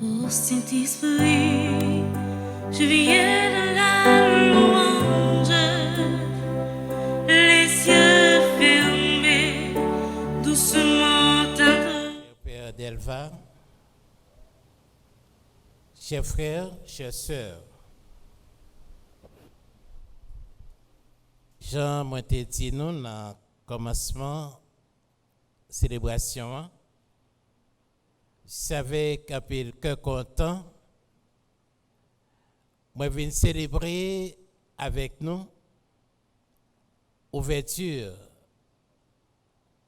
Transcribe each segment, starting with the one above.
Ô Saint-Esprit, je viens de la louange, les yeux fermés, doucement tendre. Père Delva, chers frères, chères sœurs, Jean m'a dit nous dans le commencement célébration, je savais qu'après que content, moi viens célébrer avec nous ouverture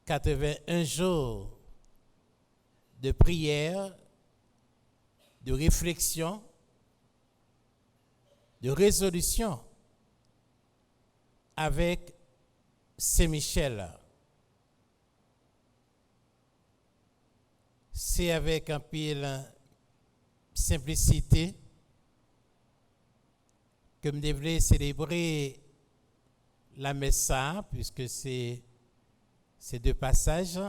81 jours de prière, de réflexion, de résolution avec Saint-Michel. C'est avec un pile simplicité que je devrais célébrer la messe, puisque c'est deux passages.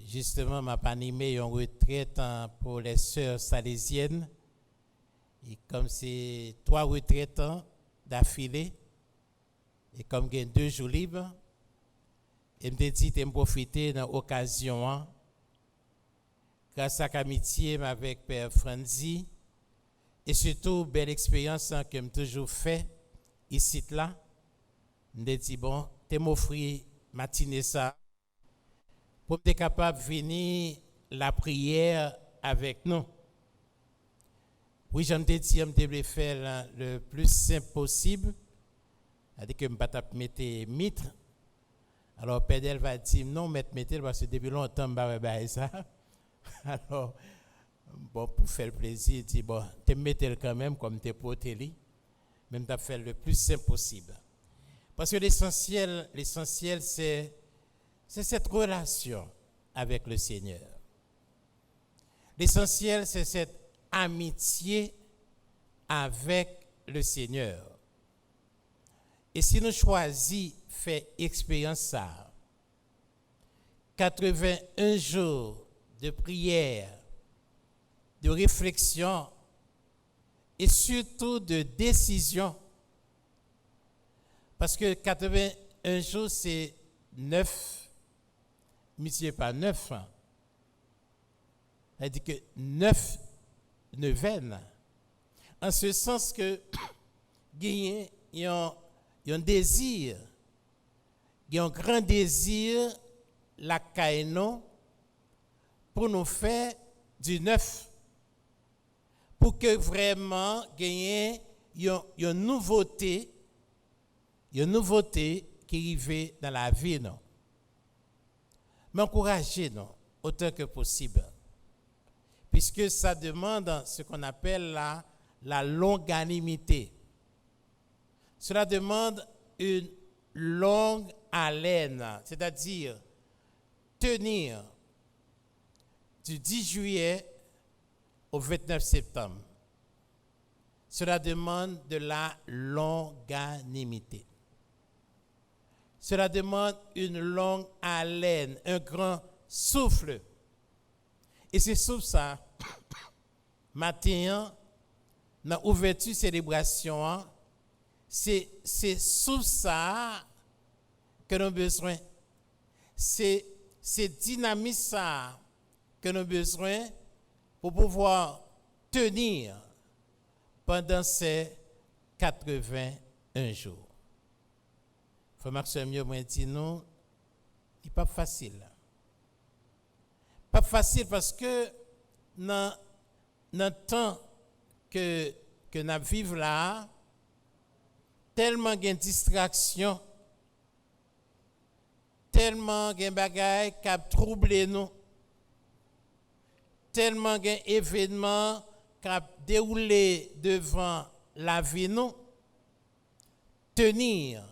Justement, m'a animé une retraite pour les sœurs salésiennes. Et comme c'est 3 retraites d'affilée, et comme il y a 2 jours libres, je me dit de profiter de l'occasion, grâce à l'amitié avec Père Franzi, et surtout belle expérience que j'ai toujours fait ici là. Je me dit bon, tu m'offrir matinée ça pour être capable de venir la prière avec nous. Oui, j'en ai dit, je devais faire le plus simple possible. C'est-à-dire que je ne vais pas mettre mitre. Alors, Père va dire non, mettre parce que depuis longtemps, je ne vais pas ça. Alors, bon, pour faire le plaisir, je dis bon, tu mets quand même comme tu es protégé, mais tu as fait le plus simple possible. Parce que l'essentiel, c'est cette relation avec le Seigneur. L'essentiel, c'est cette amitié avec le Seigneur. Et si nous choisissons de faire expérience ça, 81 jours de prière, de réflexion et surtout de décision, parce que 81 jours, c'est 9, mais pas 9 ans. C'est-à-dire que 9 neuvaines, en ce sens que il y a un désir, il y a un grand désir, la caïno, pour nous faire du neuf, pour que vraiment il y ait une nouveauté qui arrive dans la vie. Non? Mais encouragez-nous autant que possible, puisque ça demande ce qu'on appelle la longanimité. Cela demande une longue haleine, c'est-à-dire tenir du 10 juillet au 29 septembre. Cela demande de la longanimité. Cela demande une longue haleine, un grand souffle. Et c'est sous ça, matin, dans l'ouverture célébration, c'est sous ça que nous avons besoin. C'est dynamique ça que nous avons besoin pour pouvoir tenir pendant ces 81 jours. Frère Maxime, moi dit nous, il n'est pas facile. Pas facile parce que dans le temps que nous vivons là, tellement de distractions, tellement de bagailles qui ont troublé nous, tellement d'événements qui ont déroulé devant la vie nous, tenir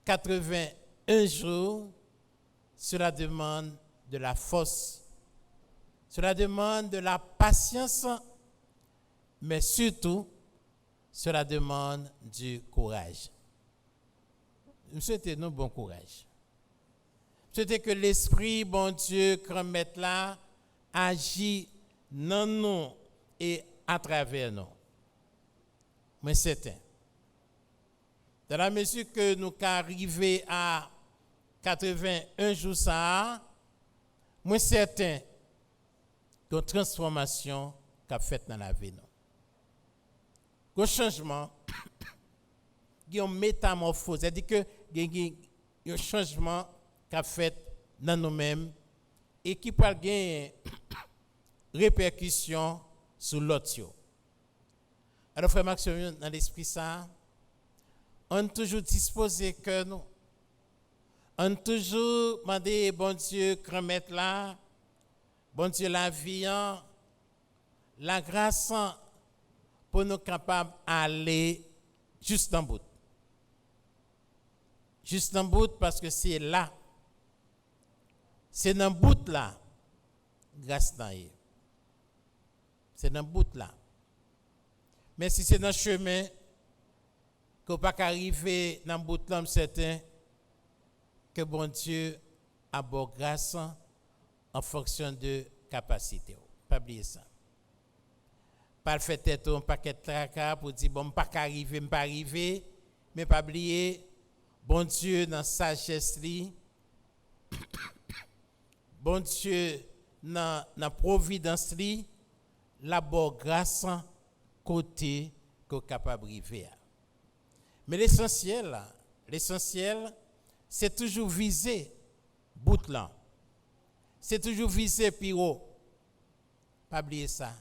81 jours, cela demande de la force, cela demande de la patience, mais surtout, cela demande du courage. Je souhaite nous bon courage. Je souhaite que l'Esprit, bon Dieu, grand maître là, agit dans nous et à travers nous. Mais c'est certain. Dans la mesure que nous arrivons à 81 jours, ça, moi certain que transformation qu'a faite dans la vie nous. Le changement, il y a une métamorphose, c'est-à-dire que il y a un changement qu'a fait dans nous-mêmes et qui peut gagner répercussions sur l'autre. Alors frère Maxime, dans l'esprit ça, on est toujours disposé que nous. On est toujours demandé, bon Dieu, remettre là, bon Dieu, la vie, la grâce pour nous capables d'aller juste en bout. Juste en bout parce que c'est là. C'est dans le bout là. Grâce dans eux. C'est dans le bout là. Mais si c'est dans le chemin, qu'on ne peut pas arriver dans le bout là, certain que bon Dieu a bonne grâce en fonction de capacité. Pas oublier ça. Pas le fait être un paquet de tracas pour dire bon, pas arriver, pas arriver, mais pas oublier bon Dieu dans sagesse li, bon Dieu dans providence li, la bonne grâce côté qu'on capable arriver. Mais l'essentiel, c'est toujours viser bout là. C'est toujours viser plus haut. Pas oublier ça.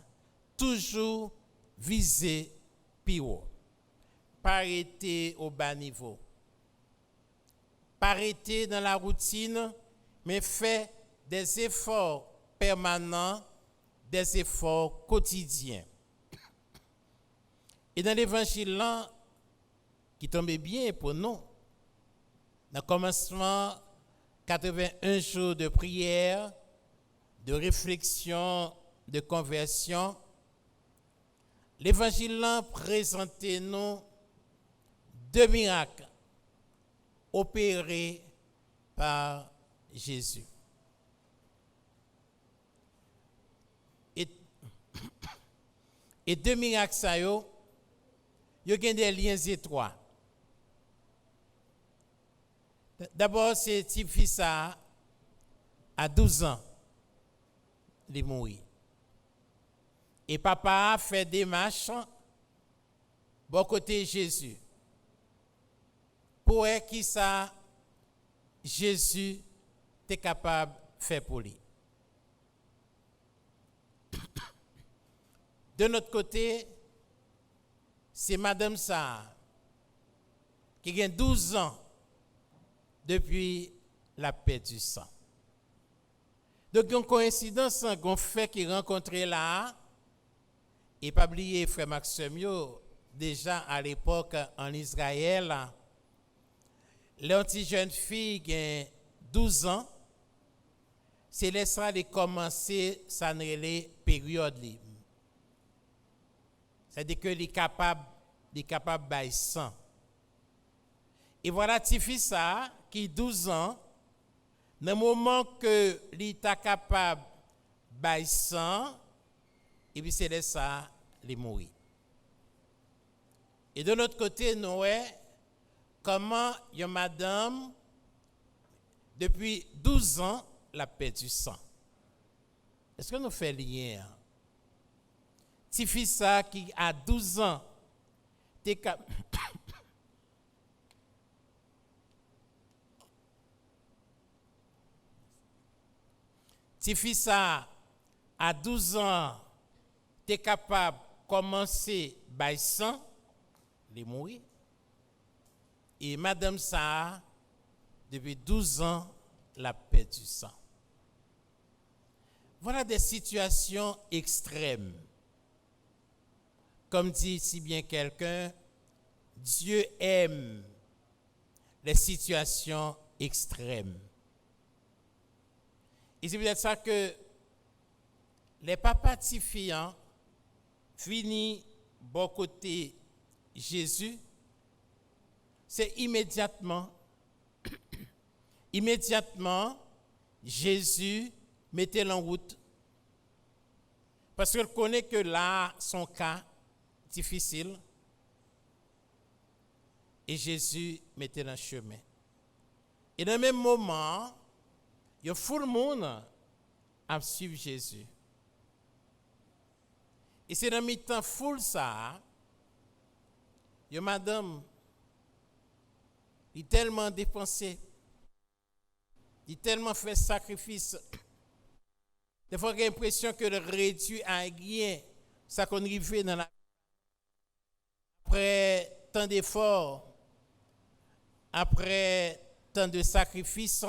Toujours viser plus haut. Pas arrêter au bas niveau. Pas arrêter dans la routine, mais faire des efforts permanents, des efforts quotidiens. Et dans l'évangile là, qui tombait bien pour nous, dans le commencement, 81 jours de prière, de réflexion, de conversion, l'évangile là présentait nous 2 miracles opérés par Jésus. Et 2 miracles, ça y a des liens étroits. D'abord, c'est petit fils à 12 ans, il est mort. Et papa fait des marches bon côté Jésus. Pour qui ça Jésus est capable de faire pour lui. De notre côté, c'est Madame Sarr qui a 12 ans depuis la perte du sang. Donc, il y a une coïncidence, un fait qui rencontré là, et pas oublier, frère Maxime, déjà à l'époque en Israël, les petites jeunes filles qui ont 12 ans, c'est laissant de commencer sa période. C'est-à-dire que les capables de sang. Et voilà, petit ça qui 12 ans, dans le moment que l'État est capable de sang, et puis c'est là ça, les mourir. Et de l'autre côté, nous voyons comment une madame, depuis 12 ans, la perte du sang. Est-ce que nous faisons lien? Petit fils ça qui a 12 ans, t'es capable. Petit fils à 12 ans, tu es capable de commencer par sang, les mourir. Et Madame Sarr, depuis 12 ans, la perte du sang. Voilà des situations extrêmes. Comme dit si bien quelqu'un, Dieu aime les situations extrêmes. Et c'est peut-être ça que les papas tifiants finissent bon côté Jésus, c'est immédiatement Jésus mettait en route Parce qu'elle connaît que là, son cas difficile, et Jésus mettait dans le chemin. Et dans le même moment, il y a tout le monde à suivre Jésus. Et c'est dans le temps full ça, il y a madame, il est tellement dépensé, il a tellement fait sacrifice. Des fois, j'ai l'impression que le réduit à rien, ça qu'on arrive dans la... Après tant d'efforts, après tant de sacrifices,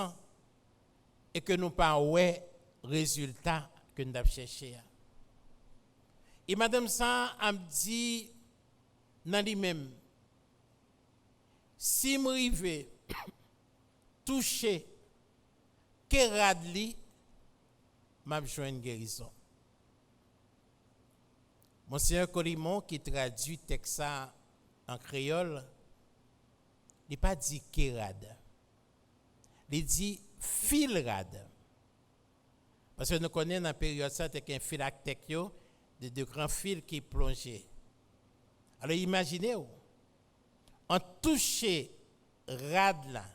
et que nous pas ouais résultat que nous avons cherché. Et madame ça a dit dans lui-même, si je arrive toucher que radli, m'a besoin une guérison. Monsieur Colimon qui traduit le texte en créole, il n'a pas dit kérad. Il dit filrad. Parce que nous connaissons dans la période ça, c'est un phylactèque de grands fils qui plongeaient. Alors imaginez, on touche rad là.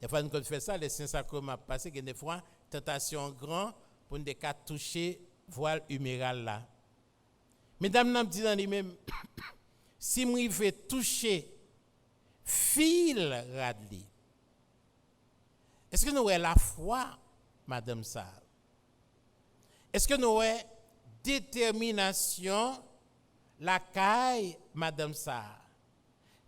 Des fois, nous faisons ça, les Saint-Sacrement passé, que des fois, tentation grand pour nous toucher voile huméral là. Mesdames, nous disons dans lui-même, si je veux toucher fil radli, est-ce que nous avons la foi, madame ça? Est-ce que nous avons détermination, la caille, madame ça?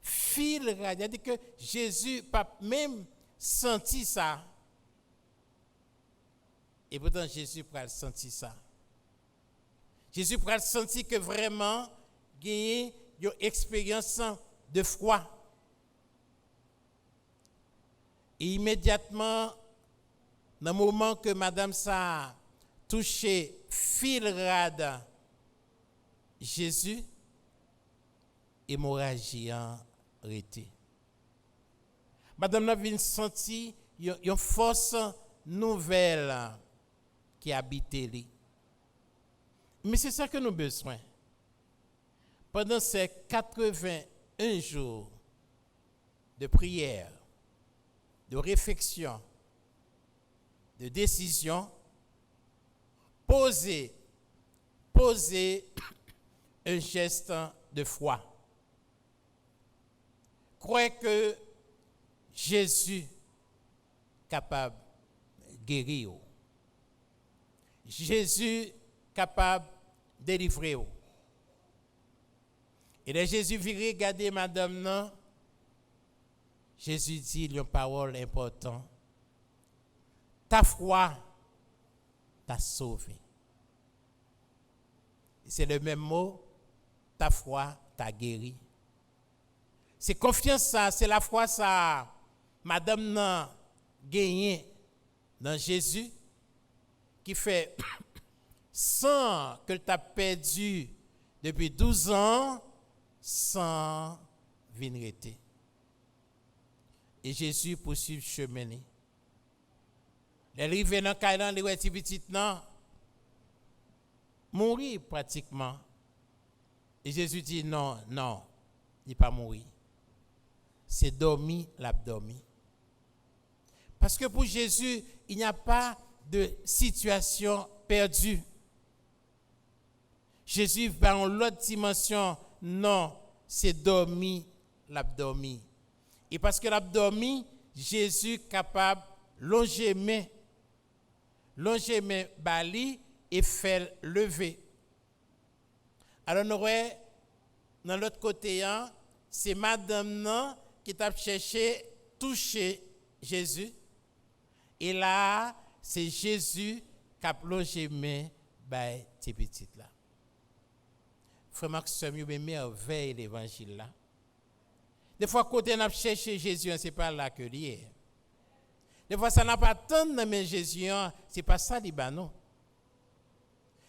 Fil radli, c'est-à-dire que Jésus n'a même senti ça. Et pourtant, Jésus a senti ça. Jésus a senti que vraiment, il y a une expérience de foi. Et immédiatement, dans le moment que madame ça touché fil rad Jésus, hémorragie a arrêté. Madame n'a vient senti une force nouvelle qui habite lui. Mais c'est ça que nous avons besoin. Pendant ces 81 jours de prière, de réflexion, de décision, poser un geste de foi. Croyez que Jésus est capable de guérir. Jésus est capable de délivrer. Et là, Jésus vient regarder madame, non? Jésus dit une parole importante. Ta foi t'a sauvé. C'est le même mot, ta foi t'a guéri. C'est confiance ça, c'est la foi ça. Madame n'a gagné dans Jésus qui fait sans que tu as perdu depuis 12 ans sans vinrité. Et Jésus poursuit le chemin. Les arrivés dans le caillou, les petits non, mourir pratiquement. Et Jésus dit non, il n'est pas mourir. C'est dormir, l'abdomen. Parce que pour Jésus, il n'y a pas de situation perdue. Jésus va dans l'autre dimension, non, c'est dormir, l'abdomen. Et parce que l'abdomen, Jésus est capable de longer main bali et faire lever. Alors nous voyons, dans l'autre côté, c'est madame qui t'a cherché toucher Jésus. Et là, c'est Jésus qui a plongé main by ces petites là. Frère Max, c'est mieux merveille l'évangile là. Des fois, quand on a cherché Jésus, ce n'est pas là que lié. Des fois, ça n'a pas tant de mais Jésus, ce n'est pas ça, non.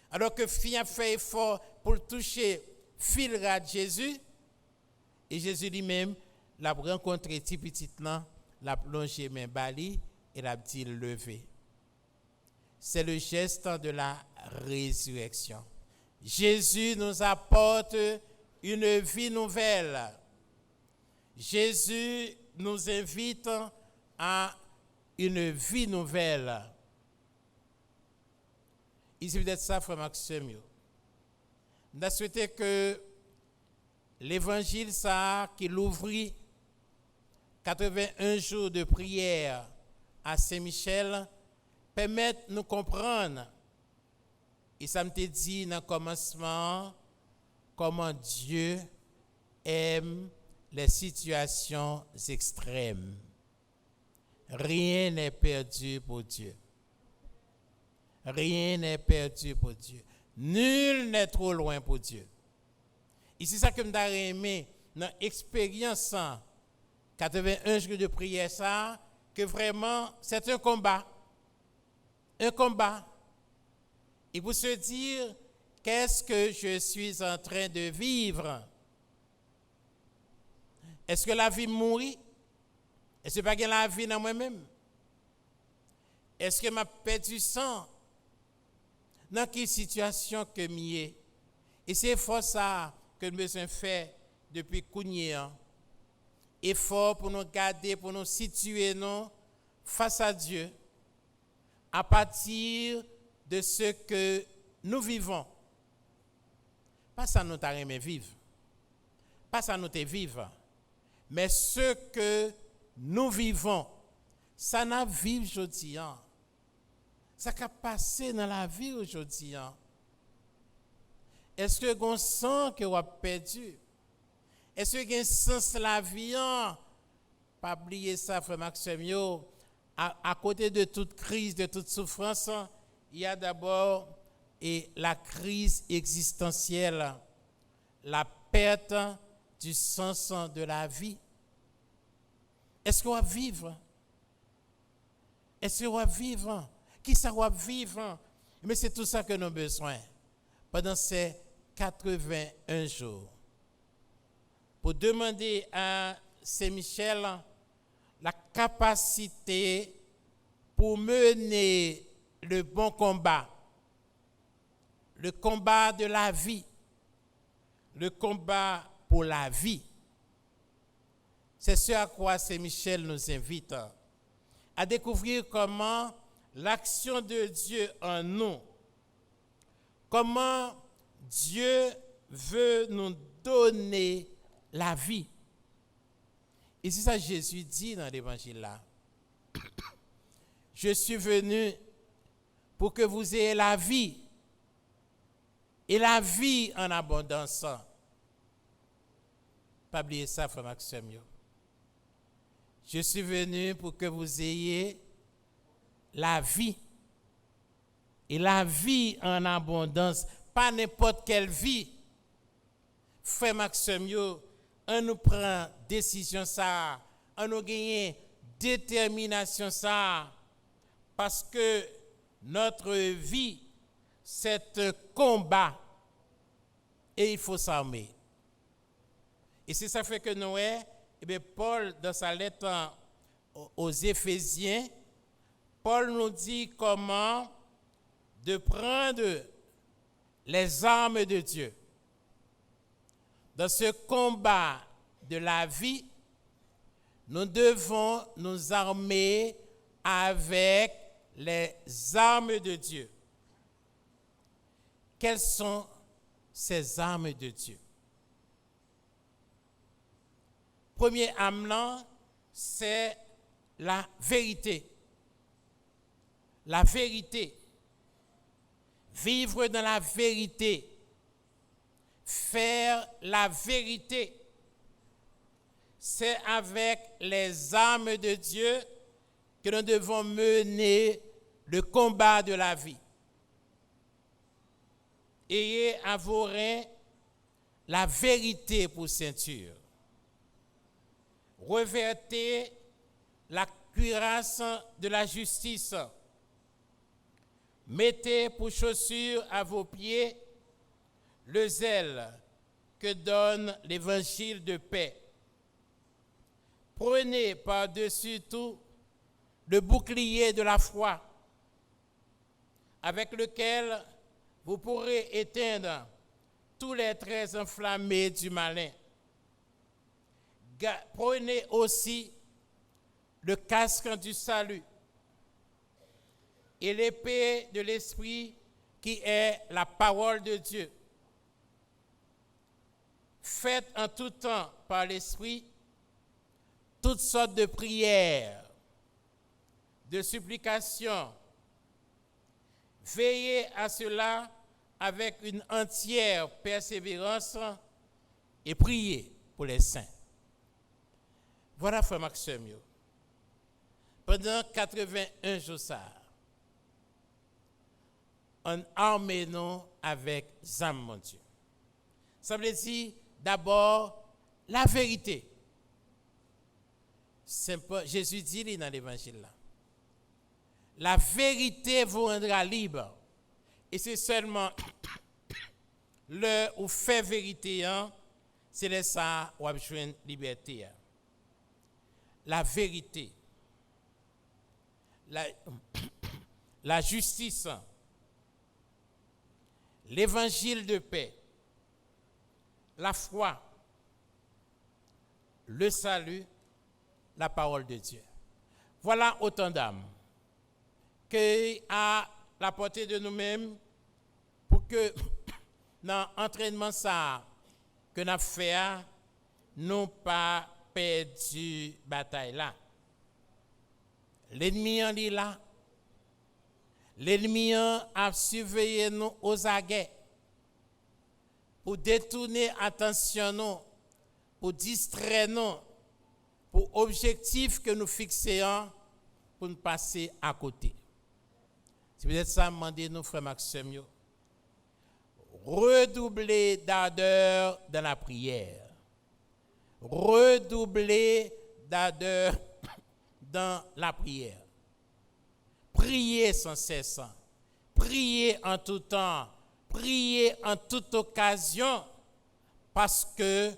Alors que fille a fait effort pour toucher fil de Jésus, et Jésus lui-même l'a rencontré petit là, l'a plongé main bali et l'a dit lever. C'est le geste de la résurrection. Jésus nous apporte une vie nouvelle. Jésus nous invite à une vie nouvelle. Ici, peut-être ça, frère Maxime. On a souhaité que l'évangile, ça, qu'il ouvrit 81 jours de prière à Saint-Michel, permette de nous comprendre. Et ça me dit dans le commencement comment Dieu aime les situations extrêmes. Rien n'est perdu pour Dieu. Rien n'est perdu pour Dieu. Nul n'est trop loin pour Dieu. Et c'est ça que je m'ai aimé dans l'expérience 81 jours de prière, ça, que vraiment, c'est un combat. Un combat. Et pour se dire, qu'est-ce que je suis en train de vivre? Est-ce que la vie mourit? Est-ce que pas la vie dans moi-même? Est-ce que m'a perdu sang? Dans quelle situation que m'y Et c'est fort ça que nous besoin faire depuis Kounier. Effort pour nous garder, pour nous situer nous face à Dieu à partir de ce que nous vivons. Pas ça nous t'a aimé vivre. Pas ça nous t'es vivre. Mais ce que nous vivons, ça n'a vivre aujourd'hui. Ça a passé dans la vie aujourd'hui. Est-ce que vous sent que vous avez perdu? Est-ce que vous avez sens la vie? Pas oublier ça, frère Maxime. À côté de toute crise, de toute souffrance, il y a d'abord la crise existentielle, la perte du sens de la vie. Est-ce qu'on va vivre? Est-ce qu'on va vivre? Qui ça va vivre? Mais c'est tout ça que nous avons besoin pendant ces 81 jours. Pour demander à Saint-Michel la capacité pour mener le bon combat, le combat de la vie, le combat pour la vie. C'est ce à quoi Saint-Michel nous invite à découvrir comment l'action de Dieu en nous, comment Dieu veut nous donner la vie. Et c'est ça que Jésus dit dans l'évangile là. Je suis venu pour que vous ayez la vie et la vie en abondance. Pas oublier ça, frère Maxime. Je suis venu pour que vous ayez la vie et la vie en abondance. Pas n'importe quelle vie. Frère Maxime, on nous prend décision ça, on nous gagne détermination ça, parce que notre vie, c'est un combat et il faut s'armer. Et c'est ça fait que Noé, Paul, dans sa lettre aux Éphésiens, Paul nous dit comment de prendre les armes de Dieu. Dans ce combat de la vie, nous devons nous armer avec les armes de Dieu. Quelles sont ces armes de Dieu? Premier arme, c'est la vérité. La vérité. Vivre dans la vérité. Faire la vérité. C'est avec les armes de Dieu que nous devons mener le combat de la vie. Ayez à vos reins la vérité pour ceinture. Revêtez la cuirasse de la justice. Mettez pour chaussure à vos pieds le zèle que donne l'évangile de paix. Prenez par-dessus tout le bouclier de la foi, avec lequel vous pourrez éteindre tous les traits enflammés du malin. Prenez aussi le casque du salut et l'épée de l'Esprit qui est la parole de Dieu. Faites en tout temps par l'Esprit toutes sortes de prières, de supplications. Veillez à cela avec une entière persévérance et priez pour les saints. Voilà, frère Maxime. Pendant 81 jours, on armé nous avec âme, mon Dieu. Ça veut dire d'abord la vérité. Jésus dit dans l'évangile là. La vérité vous rendra libre. Et c'est seulement l'heure où fait vérité, c'est là ça où vous avez liberté. La vérité, la justice, l'évangile de paix, la foi, le salut, la parole de Dieu. Voilà autant d'âmes que à la portée de nous-mêmes pour que dans l'entraînement ça que nous avons fait, nous pas perdu bataille là. L'ennemi en est là. L'ennemi a surveillé nous aux aguets pour détourner attention nous, pour distraire nous, pour objectif que nous fixons pour nous passer à côté. C'est peut-être ça, demandez-nous, frère Maxime, redoubler d'ardeur dans la prière. Redoubler d'ardeur dans la prière. Priez sans cesse. Priez en tout temps. Priez en toute occasion parce que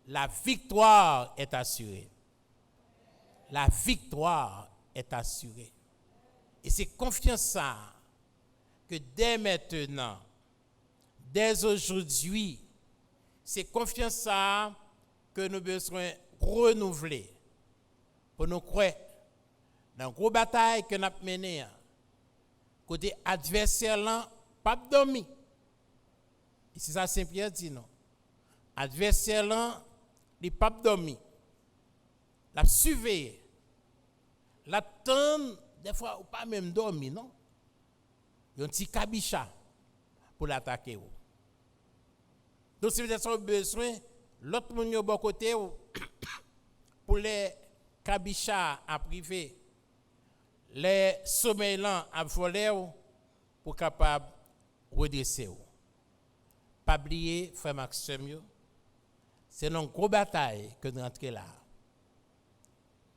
la victoire est assurée. La victoire est assurée. Et c'est confiance ça que dès maintenant, dès aujourd'hui, c'est confiance ça que nous besoin renouveler pour nous croire dans la grosse bataille que nous avons menée. Côté adversaire là, pas dormi. Et c'est ça Saint-Pierre dit non. Adversaire là, il pas dormi. La surveiller. L'attendre des fois ou pas même dormi non. Il y a un petit cabicha pour l'attaquer. Donc si vous avez besoin l'autre monde au bon côté pour les cabichas à privé, les sommeillants à voler pour capable redresser. Pas oublier frère Maxime, c'est une grosse bataille que nous entrons là.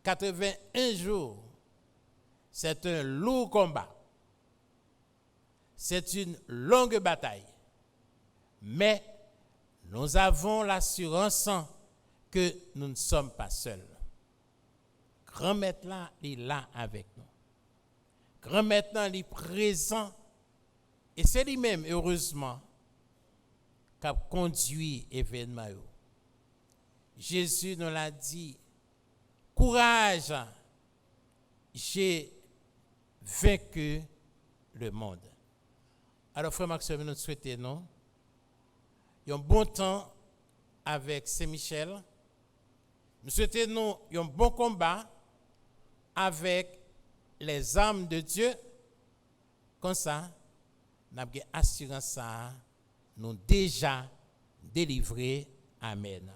81 jours, c'est un lourd combat. C'est une longue bataille. Mais nous avons l'assurance que nous ne sommes pas seuls. Grand Maître là, il est là avec nous. Grand Maître là, il est présent. Et c'est lui-même, heureusement, qui a conduit l'événement. Jésus nous l'a dit, courage, j'ai vaincu le monde. Alors, frère Maxime, nous souhaitons un bon temps avec Saint-Michel. Nous souhaitons un bon combat avec les armes de Dieu. Comme ça, nous avons assurance ça, nous déjà délivrés. Amen.